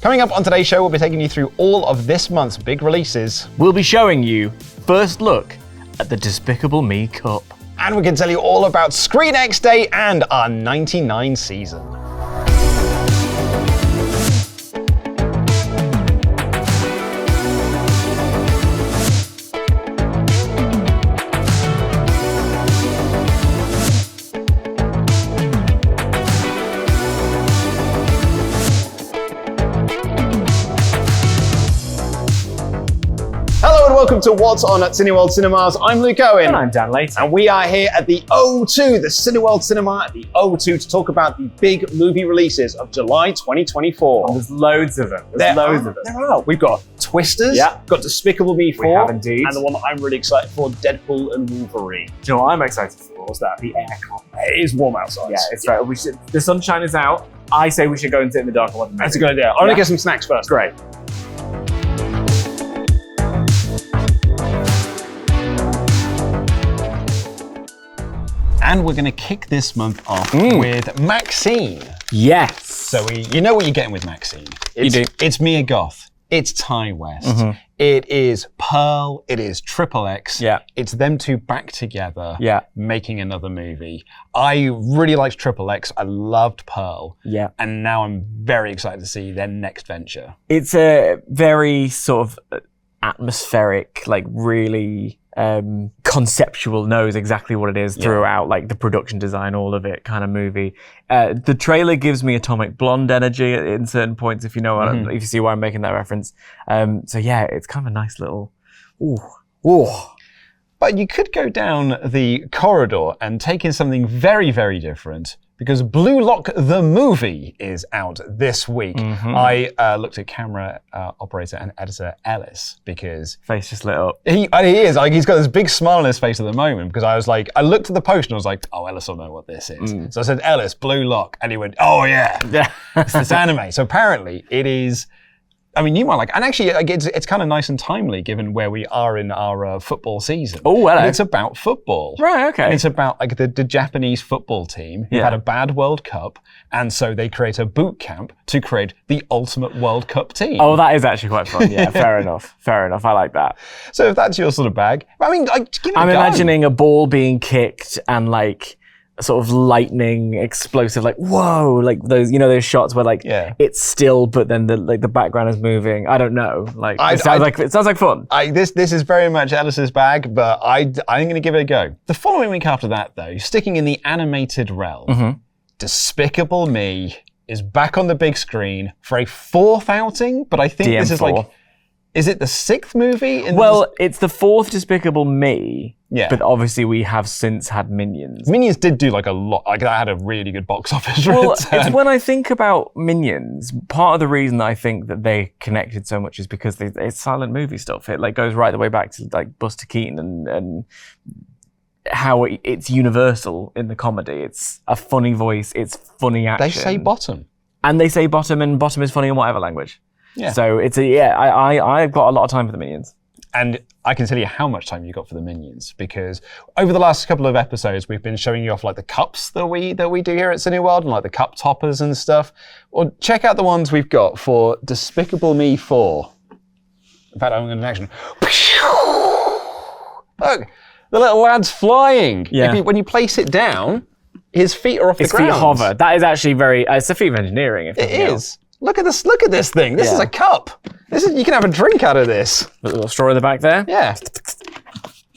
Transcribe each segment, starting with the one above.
Coming up on today's show, we'll be taking you through all of this month's big releases. We'll be showing you first look at the Despicable Me Cup. And we can tell you all about ScreenX Day and our 99 season. Welcome to What's On at Cineworld Cinemas. I'm Luke Owen. And I'm Dan Layton. And we are here at the O2, the Cineworld Cinema at the O2 to talk about the big movie releases of July 2024. There's loads of them. There are. We've got Twisters, got Despicable Me 4, we have indeed. And the one that I'm really excited for, Deadpool and Wolverine. Do you know what I'm excited for? What's that? The aircon. It is warm outside. Yeah, it's right. The sunshine is out. I say we should go and sit in the dark and watch the movie. That's a good idea. I'm going to get some snacks first. Great. And we're going to kick this month off with MaXXXine. Yes. So you know what you're getting with MaXXXine. You do. It's Mia Goth. It's Ty West. It is Pearl. It is XXX. Yeah. It's them two back together making another movie. I really liked XXX. I loved Pearl. Yeah. And now I'm very excited to see their next venture. It's a very sort of atmospheric, like really conceptual, knows exactly what it is throughout, like the production design, all of it kind of movie. The trailer gives me Atomic Blonde energy in certain points, if you know what if you see why I'm making that reference. So yeah, it's kind of a nice little But you could go down the corridor and take in something very, very different, because Blue Lock the movie is out this week. I looked at camera operator and editor Ellis, because face just lit up. He is like, he's got this big smile on his face at the moment, because I was like, I looked at the post and I was like, oh, Ellis will know what this is. So I said, Ellis, Blue Lock, and he went, oh yeah, it's this anime. So apparently it is. I mean, you might like, and actually, it's kind of nice and timely given where we are in our football season. Oh, hello. And it's about football. Right, okay. And it's about like the Japanese football team who had a bad World Cup, and so they create a boot camp to create the ultimate World Cup team. Oh, that is actually quite fun. Yeah, fair enough. Fair enough. I like that. So if that's your sort of bag, I mean, give it I'm a go. imagining a ball being kicked and like sort of lightning, explosive, like whoa, like those, you know, those shots where like it's still, but then the background is moving. I don't know. Like it sounds like fun. This is very much Ellis's bag, but I'm going to give it a go. The following week after that, though, sticking in the animated realm, Despicable Me is back on the big screen for a 4th outing, but I think this is like, is it the 6th movie? It's the 4th Despicable Me. Yeah. But obviously we have since had Minions. Minions did do like a lot. Like that had a really good box office return. It's when I think about Minions, part of the reason I think that they connected so much is because it's silent movie stuff. It like goes right the way back to like Buster Keaton and how it's universal in the comedy. It's a funny voice. It's funny action. They say bottom. And they say bottom, and bottom is funny in whatever language. Yeah. So it's I've got a lot of time for the Minions. And I can tell you how much time you got for the Minions, because over the last couple of episodes, we've been showing you off like the cups that we do here at Cineworld, and like the cup toppers and stuff. Well, check out the ones we've got for Despicable Me 4. In fact, I'm going to action. Look, the little lad's flying. Yeah. When you place it down, his feet are off the ground. His feet hover. That is actually it's a feat of engineering. It is. Look at this! Look at this thing. This is a cup. You can have a drink out of this. A little straw in the back there. Yeah.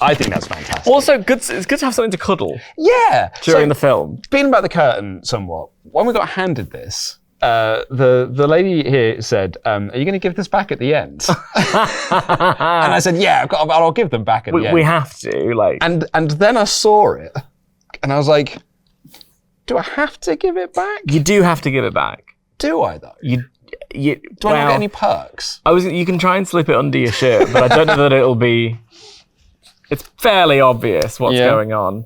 I think that's fantastic. Also, it's good to have something to cuddle. Yeah. During the film. Being about the curtain somewhat, when we got handed this, the lady here said, "Are you going to give this back at the end?" And I said, "Yeah, I'll give them back at the end." We have to, like. And then I saw it, and I was like, "Do I have to give it back?" You do have to give it back. Do I though? Do I not get any perks? You can try and slip it under your shirt, but I don't know that it'll be. It's fairly obvious what's going on.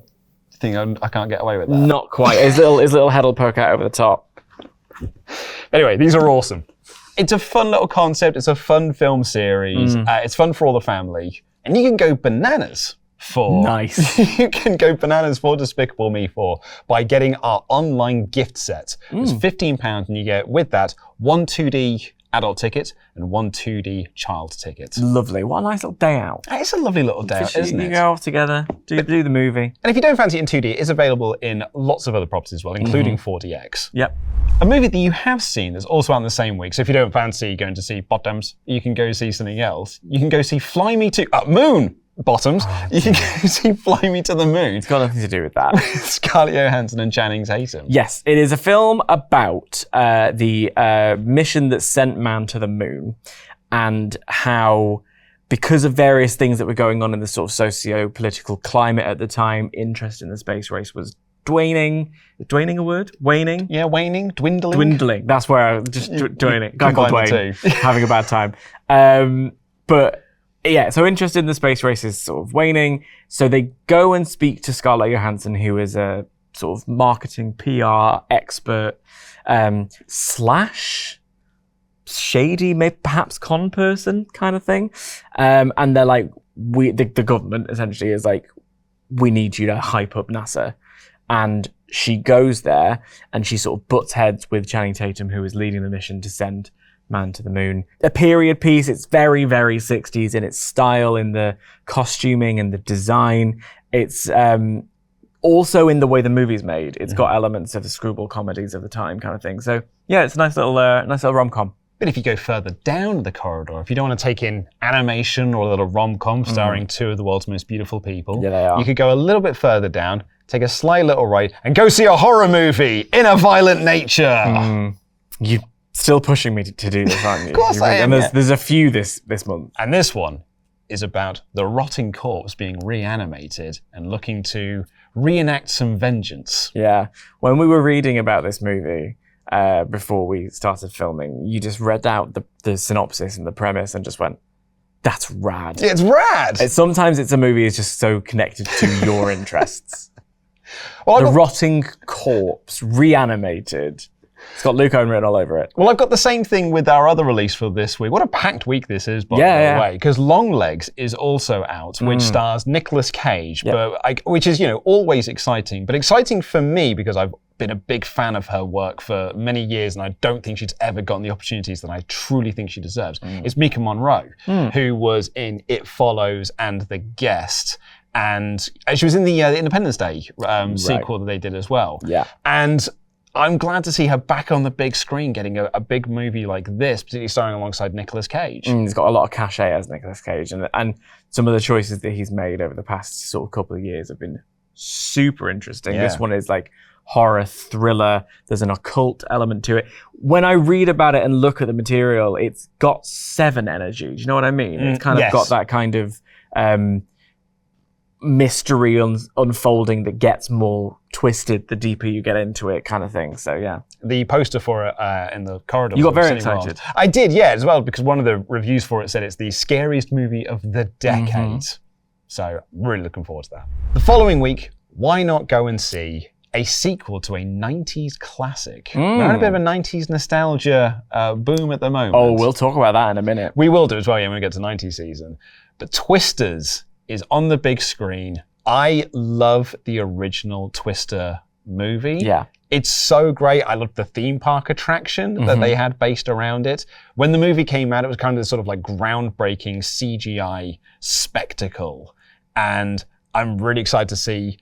I think I can't get away with that. Not quite. His little head will poke out over the top. Anyway, these are awesome. It's a fun little concept. It's a fun film series. It's fun for all the family, and you can go bananas for. Nice. You can go bananas for Despicable Me 4 by getting our online gift set. It's £15, and you get with that one 2D adult ticket and 1 2D child ticket. Lovely. What a nice little day out. It's a lovely little day out, isn't it? You go off together, do the movie. And if you don't fancy it in 2D, it's available in lots of other properties as well, including 4DX. Yep. A movie that you have seen that's also out in the same week, so if you don't fancy going to see Bottoms, you can go see something else. You can go see Fly Me to... Moon! Bottoms. You can go see Fly Me to the Moon. It's got nothing to do with that. Scarlett Johansson and Channing Tatum. Yes, it is a film about the mission that sent man to the moon and how, because of various things that were going on in the sort of socio-political climate at the time, interest in the space race was waning. Waning a word? Waning? Yeah, waning, dwindling. Dwindling. That's where I was just doing it. Guy called Dwayne. Having a bad time. But yeah, so interest in the space race is sort of waning. So they go and speak to Scarlett Johansson, who is a sort of marketing PR expert slash shady, maybe perhaps con person kind of thing. And they're like, the government essentially is like, we need you to hype up NASA. And she goes there and she sort of butts heads with Channing Tatum, who is leading the mission to send man to the moon. A period piece. It's very, very 60s in its style, in the costuming and the design. It's also in the way the movie's made. It's got elements of the screwball comedies of the time kind of thing. So yeah, it's a nice little rom-com. But if you go further down the corridor, if you don't want to take in animation or a little rom-com starring two of the world's most beautiful people, Yeah, they are. you could go a little bit further down, take a slight little right, and go see a horror movie in a violent nature. You're still pushing me to do this, aren't you? Of course I am. And there's a few this month. And this one is about the rotting corpse being reanimated and looking to reenact some vengeance. Yeah. When we were reading about this movie before we started filming, you just read out the synopsis and the premise and just went, that's rad. It's rad! Sometimes it's a movie is just so connected to your interests. Well, the rotting corpse, reanimated. It's got Luke Owen written all over it. Well, I've got the same thing with our other release for this week. What a packed week this is, by the way. Because Longlegs is also out, which stars Nicolas Cage, which is, always exciting. But exciting for me because I've been a big fan of her work for many years, and I don't think she's ever gotten the opportunities that I truly think she deserves. It's Mika Monroe, who was in It Follows and The Guest. And she was in the Independence Day sequel that they did as well. Yeah. And I'm glad to see her back on the big screen getting a big movie like this, particularly starring alongside Nicolas Cage. He's got a lot of cachet as Nicolas Cage, and some of the choices that he's made over the past sort of couple of years have been super interesting. Yeah. This one is like horror, thriller. There's an occult element to it. When I read about it and look at the material, it's got Seven energy. Do you know what I mean? It's kind of got that kind of mystery unfolding that gets more twisted the deeper you get into it, kind of thing. So yeah, the poster for it in the corridor. You got very excited. I did, yeah, as well, because one of the reviews for it said it's the scariest movie of the decade. So really looking forward to that. The following week, why not go and see a sequel to a 90s classic? We're having a bit of a 90s nostalgia boom at the moment. Oh, we'll talk about that in a minute. We will do as well, yeah, when we get to 90s season. But Twisters is on the big screen. I love the original Twister movie. Yeah. It's so great. I love the theme park attraction that they had based around it. When the movie came out, it was kind of this sort of like groundbreaking CGI spectacle. And I'm really excited to see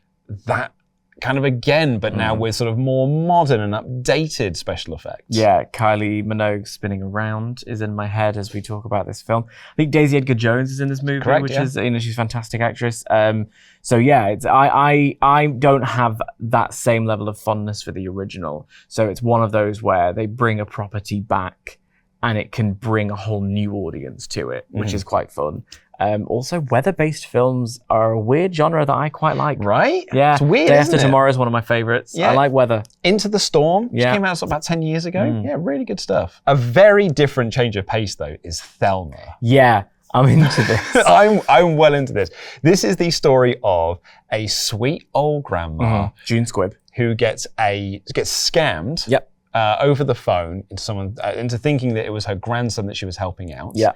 that kind of again, but now with sort of more modern and updated special effects. Yeah, Kylie Minogue spinning around is in my head as we talk about this film. I think Daisy Edgar Jones is in this movie, which is, she's a fantastic actress. So yeah, I don't have that same level of fondness for the original. So it's one of those where they bring a property back and it can bring a whole new audience to it, which is quite fun. Also, weather-based films are a weird genre that I quite like. Right? Yeah. It's weird, Day isn't After it? Tomorrow is one of my favorites. Yeah. I like weather. Into the Storm, which came out about 10 years ago. Yeah, really good stuff. A very different change of pace, though, is Thelma. Yeah, I'm into this. I'm well into this. This is the story of a sweet old grandma, June Squibb, who gets scammed over the phone into thinking that it was her grandson that she was helping out. Yeah.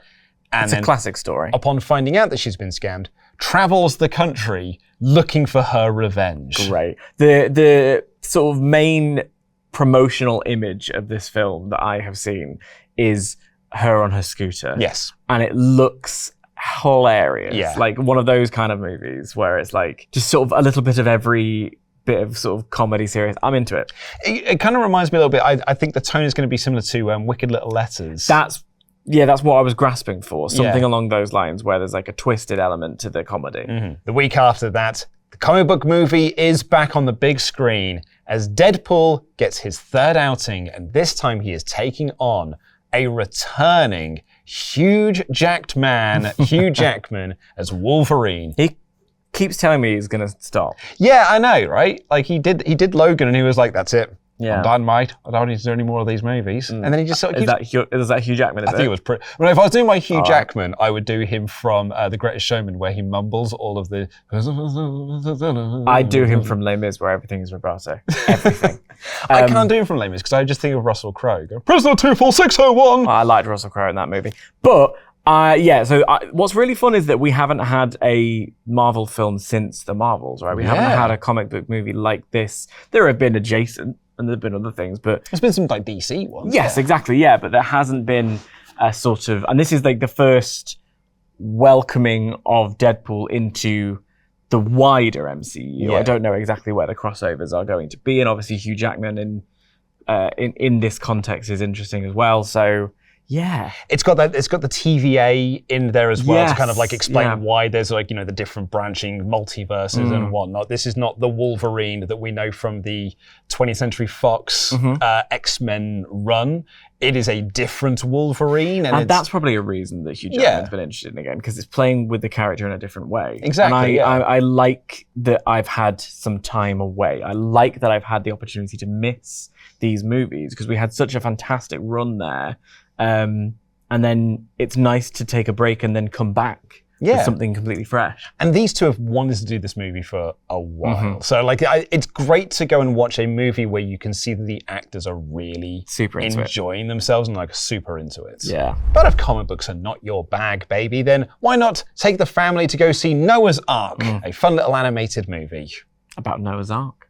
And it's a classic story. Upon finding out that she's been scammed, travels the country looking for her revenge. Great. The sort of main promotional image of this film that I have seen is her on her scooter. Yes. And it looks hilarious. Yeah. Like one of those kind of movies where it's like just sort of a little bit of every bit of sort of comedy serious. I'm into it. It kind of reminds me a little bit, I think the tone is going to be similar to Wicked Little Letters. That's what I was grasping for. Something along those lines where there's like a twisted element to the comedy. The week after that, the comic book movie is back on the big screen as Deadpool gets his third outing, and this time he is taking on a returning huge jacked man, Hugh Jackman, as Wolverine. He keeps telling me he's going to stop. Yeah, I know, right? Like he did Logan and he was like, that's it. Yeah. I'm done, mate. I don't need to do any more of these movies. And then he just sort of keeps... Is that Hugh Jackman? I think it was pretty... Well, if I was doing my Hugh Jackman, I would do him from The Greatest Showman, where he mumbles all of the... I do him from Les Mis, where everything is vibrato. Everything. I can't do him from Les Mis, because I just think of Russell Crowe. Go, Prisoner 24601! I liked Russell Crowe in that movie. But... what's really fun is that we haven't had a Marvel film since the Marvels, right? We haven't had a comic book movie like this. There have been adjacent, and there have been other things, but... There's been some like DC ones. Yes, exactly, yeah, but there hasn't been a sort of... And this is like the first welcoming of Deadpool into the wider MCU. I don't know exactly where the crossovers are going to be, and obviously Hugh Jackman in this context is interesting as well, so... Yeah, it's got the TVA in there as well to kind of like explain why there's like, you know, the different branching multiverses and whatnot. This is not the Wolverine that we know from the 20th Century Fox X-Men run. It is a different Wolverine, and that's probably a reason that Hugh Jackman's been interested in again, because it's playing with the character in a different way. Exactly. And I like that I've had some time away. I like that I've had the opportunity to miss these movies because we had such a fantastic run there. And then it's nice to take a break and then come back with something completely fresh. And these two have wanted to do this movie for a while. So like, it's great to go and watch a movie where you can see that the actors are really super enjoying themselves and like super into it. Yeah. But if comic books are not your bag, baby, then why not take the family to go see Noah's Ark, a fun little animated movie. About Noah's Ark.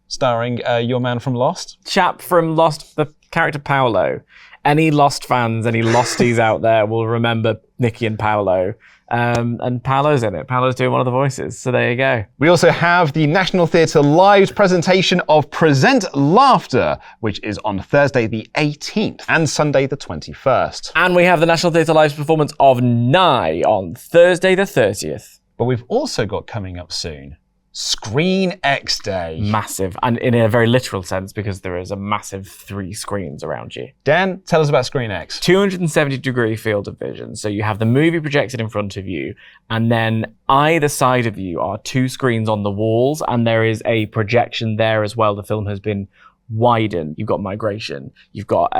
Starring your man from Lost. Chap from Lost, the character Paolo. Any Lost fans, any Losties out there will remember Nicky and Paolo. And Paolo's in it. Paolo's doing one of the voices. So there you go. We also have the National Theatre Live's presentation of Present Laughter, which is on Thursday the 18th and Sunday the 21st. And we have the National Theatre Live's performance of Nagi on Thursday the 30th. But we've also got coming up soon ScreenX Day. Massive, and in a very literal sense, because there is a massive 3 screens around you. Dan, tell us about ScreenX. 270-degree field of vision. So you have the movie projected in front of you, and then either side of you are 2 screens on the walls, and there is a projection there as well. The film has been widened. You've got Migration. You've got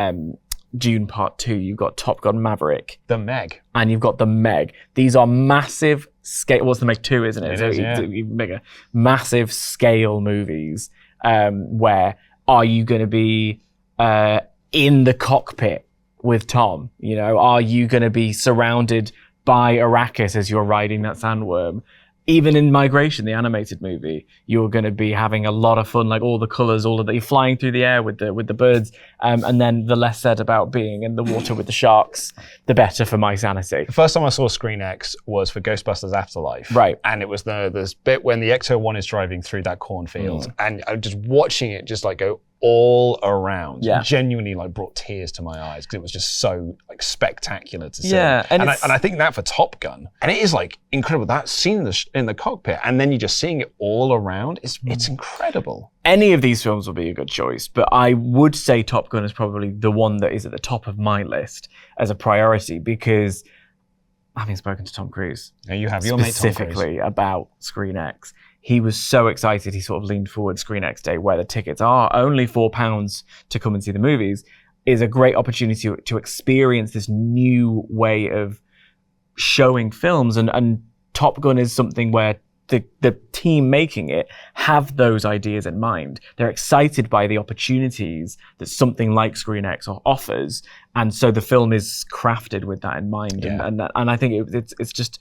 Dune Part 2. You've got Top Gun Maverick. The Meg. And you've got the Meg. These are massive scale. What's the Meg 2, isn't it? It is, yeah. Bigger. Massive scale movies. Where are you going to be in the cockpit with Tom? You know, are you going to be surrounded by Arrakis as you're riding that sandworm? Even in Migration, the animated movie, you're going to be having a lot of fun, like all the colors, all of that. You're flying through the air with the birds, and then the less said about being in the water with the sharks, the better for my sanity. The first time I saw ScreenX was for Ghostbusters Afterlife. Right. And it was this bit when the Ecto-1 is driving through that cornfield, and I'm just watching it just like go all around. Yeah. Genuinely like brought tears to my eyes because it was just so like spectacular to see. Yeah. And I think that for Top Gun, and it is like incredible, that scene in the cockpit and then you're just seeing it all around, it's incredible. Any of these films will be a good choice, but I would say Top Gun is probably the one that is at the top of my list as a priority because having spoken to Tom Cruise, now you have your mate Tom Cruise specifically about ScreenX, he was so excited he sort of leaned forward. ScreenX Day, where the tickets are only £4 to come and see the movies, is a great opportunity to experience this new way of showing films, and Top Gun is something where the team making it have those ideas in mind. They're excited by the opportunities that something like ScreenX offers, and so the film is crafted with that in mind. Yeah. And I think it's just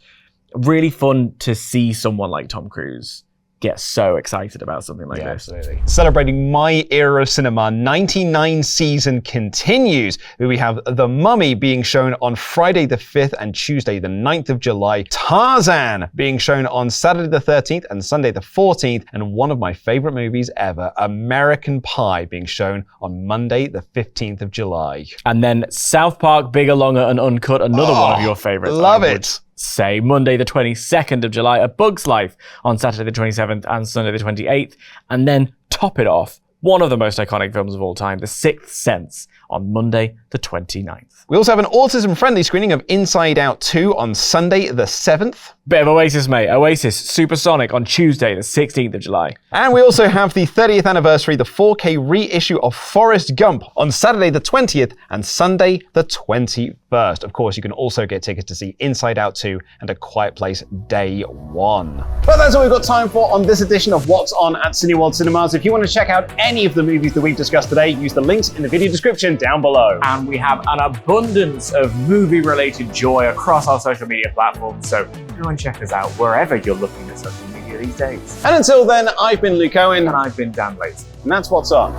really fun to see someone like Tom Cruise get so excited about something like this. Absolutely. Celebrating my era of cinema, 99 season continues. We have The Mummy being shown on Friday the 5th and Tuesday the 9th of July. Tarzan being shown on Saturday the 13th and Sunday the 14th. And one of my favorite movies ever, American Pie, being shown on Monday the 15th of July. And then South Park, Bigger, Longer, and Uncut, another one of your favorites. Love it. Say Monday the 22nd of July, A Bug's Life on Saturday the 27th and Sunday the 28th, and then top it off, one of the most iconic films of all time, The Sixth Sense, on Monday the 29th. We also have an autism-friendly screening of Inside Out 2 on Sunday the 7th. Bit of Oasis, mate. Oasis Supersonic on Tuesday the 16th of July. And we also have the 30th anniversary, the 4K reissue of Forrest Gump on Saturday the 20th and Sunday the 21st. Of course, you can also get tickets to see Inside Out 2 and A Quiet Place Day 1. But that's all we've got time for on this edition of What's On at Cineworld Cinemas. If you want to check out any of the movies that we've discussed today, use the links in the video description down below. And we have an abundance of movie-related joy across our social media platforms, so go and check us out wherever you're looking at social media these days. And until then, I've been Luke Owen. And I've been Dan Blaze. And that's What's On.